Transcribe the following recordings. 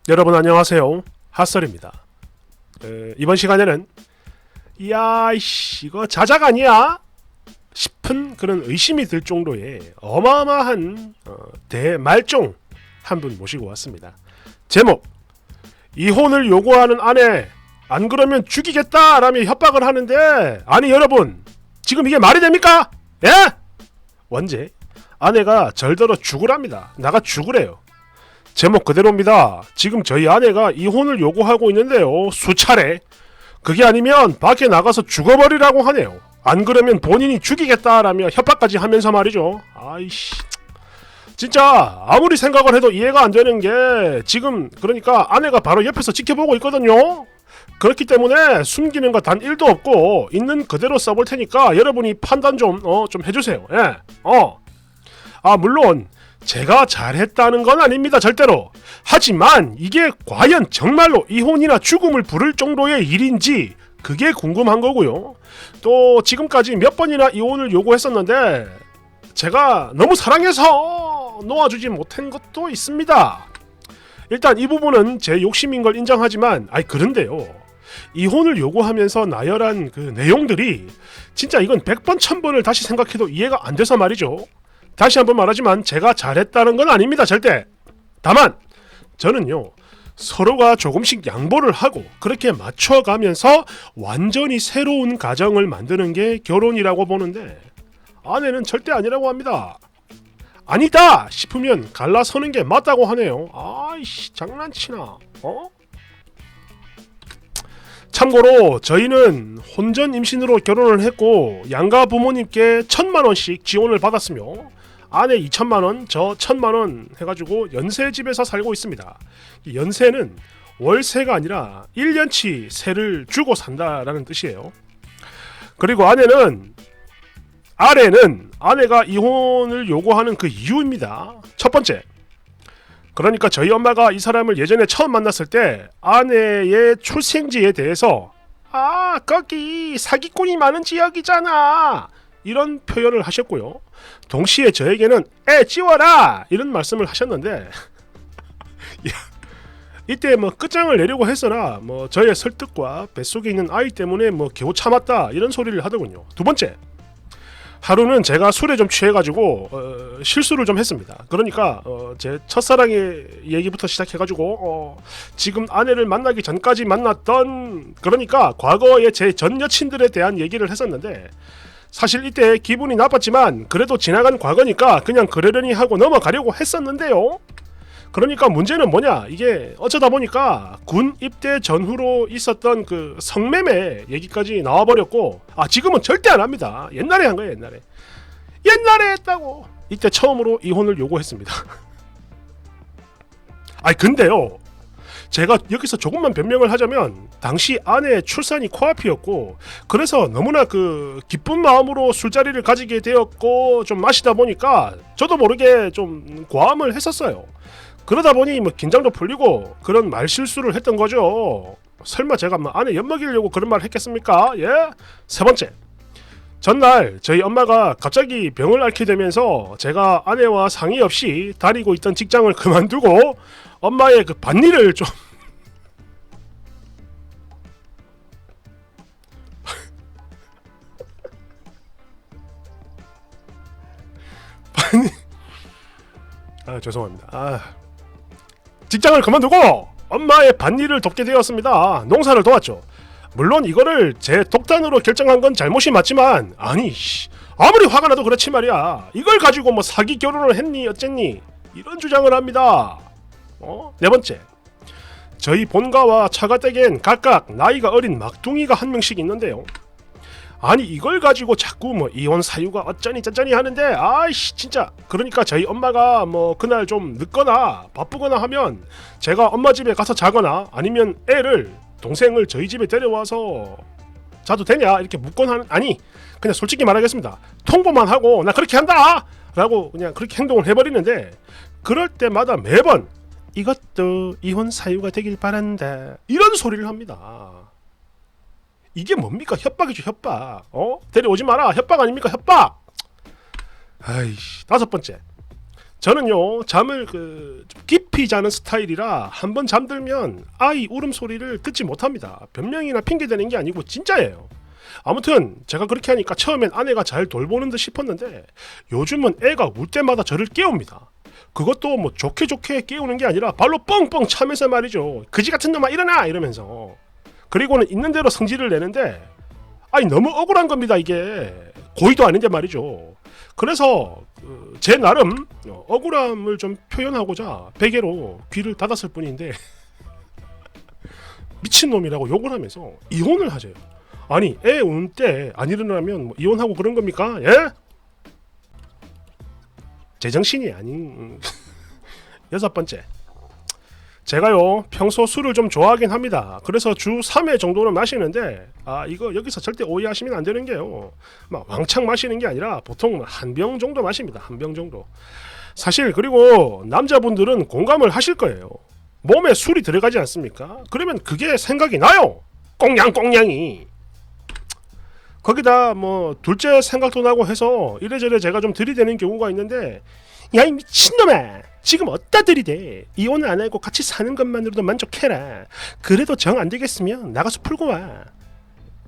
여러분 안녕하세요. 핫설입니다. 이번 시간에는 이거 자작 아니야? 싶은 그런 의심이 들 정도의 어마어마한 대말종 한 분 모시고 왔습니다. 제목 이혼을 요구하는 아내 안 그러면 죽이겠다라며 협박을 하는데 아니 여러분 지금 이게 말이 됩니까? 예? 원제 아내가 절더러 죽으랍니다. 나가 죽으래요. 제목 그대로입니다. 지금 저희 아내가 이혼을 요구하고 있는데요. 수차례. 그게 아니면 밖에 나가서 죽어버리라고 하네요. 안 그러면 본인이 죽이겠다라며 협박까지 하면서 말이죠. 아이씨. 진짜 아무리 생각을 해도 이해가 안 되는 게 지금 그러니까 아내가 바로 옆에서 지켜보고 있거든요. 그렇기 때문에 숨기는 거 단 1도 없고 있는 그대로 써볼 테니까 여러분이 판단 좀 해주세요. 예. 물론 제가 잘했다는 건 아닙니다. 절대로. 하지만 이게 과연 정말로 이혼이나 죽음을 부를 정도의 일인지 그게 궁금한 거고요. 또 지금까지 몇 번이나 이혼을 요구했었는데 제가 너무 사랑해서 놓아주지 못한 것도 있습니다. 일단 이 부분은 제 욕심인 걸 인정하지만 그런데요. 이혼을 요구하면서 나열한 그 내용들이 진짜 이건 100번 1000번을 다시 생각해도 이해가 안 돼서 말이죠. 다시 한번 말하지만 제가 잘했다는 건 아닙니다. 절대. 다만 저는요. 서로가 조금씩 양보를 하고 그렇게 맞춰가면서 완전히 새로운 가정을 만드는 게 결혼이라고 보는데 아내는 절대 아니라고 합니다. 아니다 싶으면 갈라서는 게 맞다고 하네요. 아이씨 장난치나. 참고로 저희는 혼전 임신으로 결혼을 했고 양가 부모님께 1000만원씩 지원을 받았으며 아내 2천만원, 저 1000만원 해가지고 연세집에서 살고 있습니다. 이 연세는 월세가 아니라 1년치 세를 주고 산다라는 뜻이에요. 그리고 아래는 아내가 이혼을 요구하는 그 이유입니다. 첫 번째, 그러니까 저희 엄마가 이 사람을 예전에 처음 만났을 때 아내의 출생지에 대해서 거기 사기꾼이 많은 지역이잖아 이런 표현을 하셨고요. 동시에 저에게는 애 지워라 이런 말씀을 하셨는데 이때 끝장을 내려고 했으나 저의 설득과 뱃속에 있는 아이 때문에 겨우 참았다 이런 소리를 하더군요. 두 번째, 하루는 제가 술에 좀 취해가지고 실수를 좀 했습니다. 그러니까 제 첫사랑의 얘기부터 시작해가지고 지금 아내를 만나기 전까지 만났던 그러니까 과거의 제 전 여친들에 대한 얘기를 했었는데 사실 이때 기분이 나빴지만 그래도 지나간 과거니까 그냥 그러려니 하고 넘어가려고 했었는데요. 그러니까 문제는 뭐냐, 이게 어쩌다 보니까 군 입대 전후로 있었던 그 성매매 얘기까지 나와버렸고 지금은 절대 안 합니다. 옛날에 한 거예요. 옛날에 했다고. 이때 처음으로 이혼을 요구했습니다. 근데요, 제가 여기서 조금만 변명을 하자면 당시 아내의 출산이 코앞이었고 그래서 너무나 그 기쁜 마음으로 술자리를 가지게 되었고 좀 마시다 보니까 저도 모르게 좀 과음을 했었어요. 그러다 보니 긴장도 풀리고 그런 말실수를 했던 거죠. 설마 제가 아내 엿먹이려고 그런 말을 했겠습니까? 예? 세 번째, 전날 저희 엄마가 갑자기 병을 앓게 되면서 제가 아내와 상의 없이 다니고 있던 직장을 그만두고 엄마의 그 밭일을 좀 죄송합니다. 직장을 그만두고 엄마의 밭일을 돕게 되었습니다. 농사를 도왔죠. 물론 이거를 제 독단으로 결정한 건 잘못이 맞지만 아무리 화가 나도 그렇지 말이야. 이걸 가지고 사기 결혼을 했니 어쨌니 이런 주장을 합니다. 네 번째, 저희 본가와 처가댁엔 각각 나이가 어린 막둥이가 한 명씩 있는데요. 이걸 가지고 자꾸 이혼 사유가 어쩌니 저쩌니 하는데 진짜 그러니까 저희 엄마가 그날 좀 늦거나 바쁘거나 하면 제가 엄마 집에 가서 자거나 아니면 애를 동생을 저희 집에 데려와서 자도 되냐 이렇게 묻곤 하는 그냥 솔직히 말하겠습니다. 통보만 하고 나 그렇게 한다 라고 그냥 그렇게 행동을 해버리는데 그럴 때마다 매번 이것도 이혼 사유가 되길 바란다 이런 소리를 합니다. 이게 뭡니까? 협박이죠, 협박. 데려오지 마라. 협박 아닙니까? 협박. 다섯 번째, 저는요 잠을 좀 깊이 자는 스타일이라 한번 잠들면 아이 울음소리를 듣지 못합니다. 변명이나 핑계대는 게 아니고 진짜예요. 아무튼 제가 그렇게 하니까 처음엔 아내가 잘 돌보는 듯 싶었는데 요즘은 애가 울 때마다 저를 깨웁니다. 그것도 뭐 좋게 깨우는 게 아니라 발로 뻥뻥 차면서 말이죠. 그지 같은 놈아 일어나 이러면서. 그리고는 있는 대로 성질을 내는데 아니 너무 억울한 겁니다. 이게 고의도 아닌데 말이죠. 그래서 제 나름 억울함을 좀 표현하고자 베개로 귀를 닫았을 뿐인데 미친놈이라고 욕을 하면서 이혼을 하재요. 아니 애 우는 때 안 일어나면 뭐 이혼하고 그런 겁니까? 예? 제정신이 아닌 여섯 번째, 제가요 평소 술을 좀 좋아하긴 합니다. 그래서 주 3회 정도는 마시는데 이거 여기서 절대 오해하시면 안 되는 게요, 막 왕창 마시는 게 아니라 보통 한 병 정도 마십니다. 한 병 정도. 사실 그리고 남자분들은 공감을 하실 거예요. 몸에 술이 들어가지 않습니까? 그러면 그게 생각이 나요. 꽁냥꽁냥이. 거기다 뭐 둘째 생각도 나고 해서 이래저래 제가 좀 들이대는 경우가 있는데, 야 이 미친놈아, 지금 어디다 들이대? 이혼을 안 하고 같이 사는 것만으로도 만족해라. 그래도 정 안 되겠으면 나가서 풀고 와.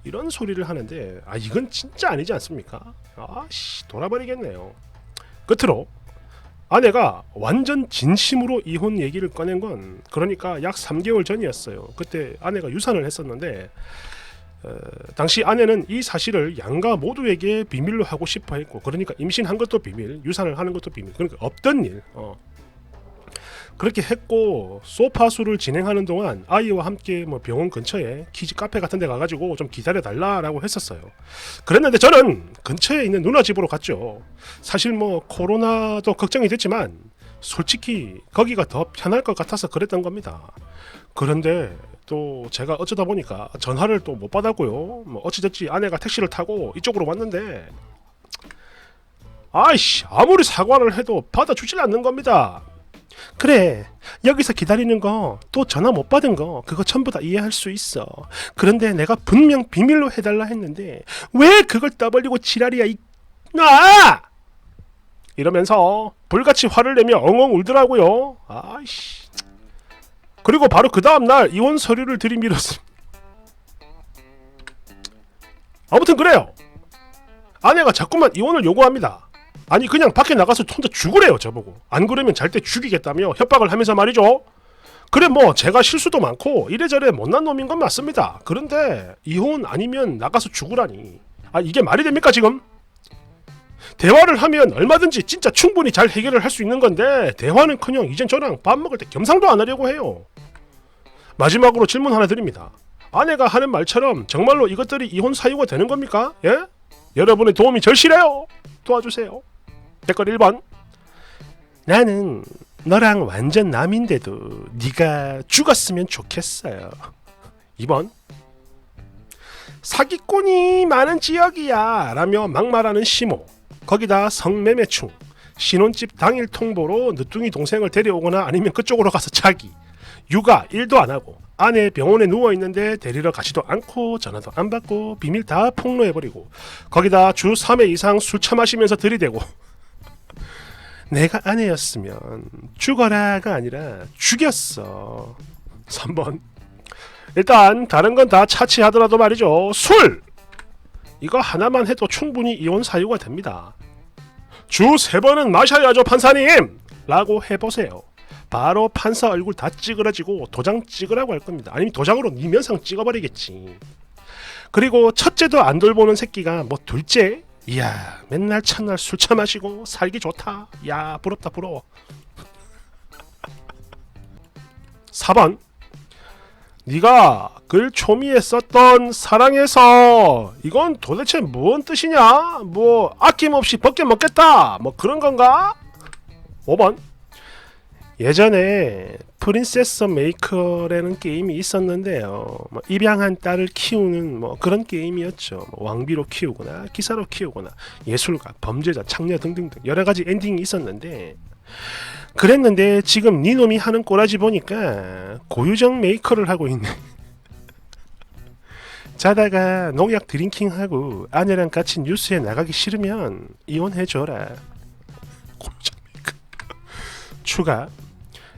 이런 소리를 하는데 이건 진짜 아니지 않습니까? 아씨 돌아버리겠네요. 끝으로 아내가 완전 진심으로 이혼 얘기를 꺼낸 건 그러니까 약 3개월 전이었어요. 그때 아내가 유산을 했었는데 당시 아내는 이 사실을 양가 모두에게 비밀로 하고 싶어 했고, 그러니까 임신한 것도 비밀, 유산을 하는 것도 비밀, 그러니까 없던 일 그렇게 했고, 소파수를 진행하는 동안 아이와 함께 뭐 병원 근처에 키즈 카페 같은 데 가가지고 좀 기다려 달라라고 했었어요. 그랬는데 저는 근처에 있는 누나 집으로 갔죠. 사실 뭐 코로나도 걱정이 됐지만 솔직히 거기가 더 편할 것 같아서 그랬던 겁니다. 그런데 또 제가 어쩌다 보니까 전화를 또 못 받았고요. 뭐 어찌됐지 아내가 택시를 타고 이쪽으로 왔는데 아이씨 아무리 사과를 해도 받아주질 않는 겁니다. 그래, 여기서 기다리는 거 또 전화 못 받은 거 그거 전부 다 이해할 수 있어. 그런데 내가 분명 비밀로 해달라 했는데 왜 그걸 떠벌리고 지랄이야 이러면서 불같이 화를 내며 엉엉 울더라고요. 아이씨. 그리고 바로 그 다음날 이혼 서류를 들이밀었습니다. 아무튼 그래요. 아내가 자꾸만 이혼을 요구합니다. 아니 그냥 밖에 나가서 혼자 죽으래요 저보고. 안 그러면 잘 때 죽이겠다며 협박을 하면서 말이죠. 그래 뭐 제가 실수도 많고 이래저래 못난 놈인 건 맞습니다. 그런데 이혼 아니면 나가서 죽으라니 이게 말이 됩니까 지금? 대화를 하면 얼마든지 진짜 충분히 잘 해결을 할 수 있는 건데 대화는커녕 이젠 저랑 밥 먹을 때 겸상도 안 하려고 해요. 마지막으로 질문 하나 드립니다. 아내가 하는 말처럼 정말로 이것들이 이혼 사유가 되는 겁니까? 예? 여러분의 도움이 절실해요. 도와주세요. 댓글 1번, 나는 너랑 완전 남인데도 네가 죽었으면 좋겠어요. 2번, 사기꾼이 많은 지역이야 라며 막말하는 시모, 거기다 성매매충, 신혼집 당일 통보로 늦둥이 동생을 데려오거나 아니면 그쪽으로 가서 자기, 육아 일도 안 하고 아내 병원에 누워있는데 데리러 가지도 않고 전화도 안 받고 비밀 다 폭로해버리고 거기다 주 3회 이상 술 처마시면서 들이대고 내가 아내였으면 죽어라가 아니라 죽였어. 3번, 일단 다른 건 다 차치하더라도 말이죠, 술! 이거 하나만 해도 충분히 이혼 사유가 됩니다. 주 3번은 마셔야죠 판사님! 라고 해보세요. 바로 판사 얼굴 다 찌그러지고 도장 찍으라고 할 겁니다. 아니면 도장으로 네 면상 찍어버리겠지. 그리고 첫째도 안 돌보는 새끼가 뭐 둘째? 이야 맨날 첫날 술 처마시고 살기 좋다. 야 부럽다 부러워. 4번, 네가 글 초미에 썼던 사랑해서 이건 도대체 뭔 뜻이냐? 뭐 아낌없이 벗겨 먹겠다 뭐 그런 건가? 5번, 예전에 프린세스 메이커라는 게임이 있었는데요. 뭐 입양한 딸을 키우는 뭐 그런 게임이었죠. 뭐 왕비로 키우거나 기사로 키우거나 예술가, 범죄자, 창녀 등등등 여러 가지 엔딩이 있었는데, 그랬는데 지금 네 놈이 하는 꼬라지 보니까 고유정 메이커를 하고 있네. 자다가 농약 드링킹하고 아내랑 같이 뉴스에 나가기 싫으면 이혼해줘라. 고유정 메이커. 추가.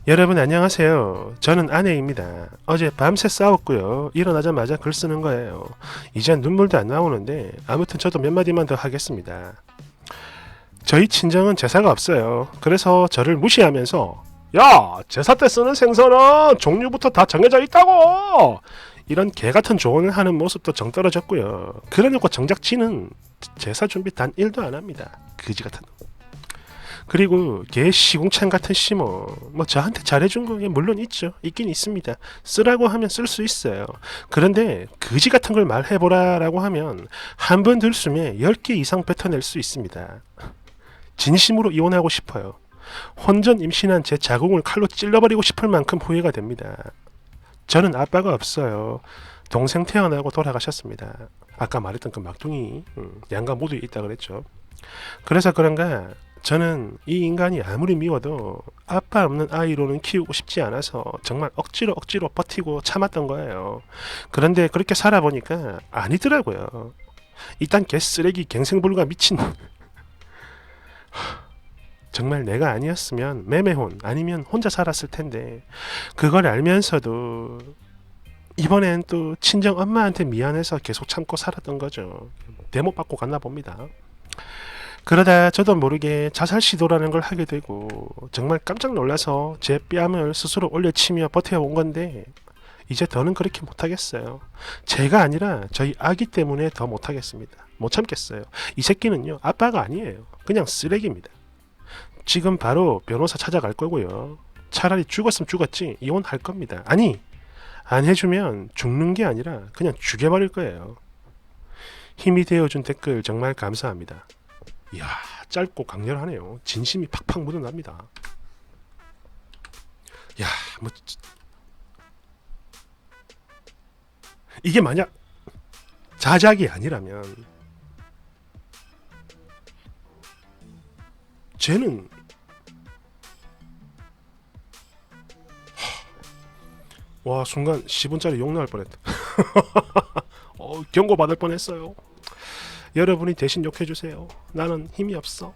여러분 안녕하세요. 저는 아내입니다. 어제 밤새 싸웠고요. 일어나자마자 글 쓰는 거예요. 이젠 눈물도 안 나오는데 아무튼 저도 몇 마디만 더 하겠습니다. 저희 친정은 제사가 없어요. 그래서 저를 무시하면서 야! 제사 때 쓰는 생선은 종류부터 다 정해져 있다고! 이런 개같은 조언을 하는 모습도 정 떨어졌고요. 그래놓고 정작 지는 제사 준비 단 1도 안 합니다. 그지 같은 놈. 그리고 걔 시궁창 같은 시모 뭐 저한테 잘해준 거 물론 있죠. 있긴 있습니다. 쓰라고 하면 쓸 수 있어요. 그런데 그지 같은 걸 말해보라라고 하면 한 번 들숨에 10개 이상 뱉어낼 수 있습니다. 진심으로 이혼하고 싶어요. 혼전 임신한 제 자궁을 칼로 찔러버리고 싶을 만큼 후회가 됩니다. 저는 아빠가 없어요. 동생 태어나고 돌아가셨습니다. 아까 말했던 그 막둥이 양가 모두 있다 그랬죠. 그래서 그런가 저는 이 인간이 아무리 미워도 아빠 없는 아이로는 키우고 싶지 않아서 정말 억지로 버티고 참았던 거예요. 그런데 그렇게 살아보니까 아니더라고요. 일단 개쓰레기 갱생불가 미친 정말 내가 아니었으면 매매혼 아니면 혼자 살았을 텐데 그걸 알면서도 이번엔 또 친정 엄마한테 미안해서 계속 참고 살았던 거죠. 대못 받고 갔나 봅니다. 그러다 저도 모르게 자살 시도라는 걸 하게 되고 정말 깜짝 놀라서 제 뺨을 스스로 올려치며 버텨온 건데 이제 더는 그렇게 못하겠어요. 제가 아니라 저희 아기 때문에 더 못하겠습니다. 못 참겠어요. 이 새끼는요 아빠가 아니에요. 그냥 쓰레기입니다. 지금 바로 변호사 찾아갈 거고요. 차라리 죽었으면 죽었지 이혼할 겁니다. 아니 안 해주면 죽는 게 아니라 그냥 죽여버릴 거예요. 힘이 되어준 댓글 정말 감사합니다. 이야 짧고 강렬하네요. 진심이 팍팍 묻어납니다. 야 뭐 이게 만약 자작이 아니라면 쟤는 와 순간 10분짜리 욕 나올 뻔했다. 경고 받을 뻔했어요. 여러분이 대신 욕해주세요. 나는 힘이 없어.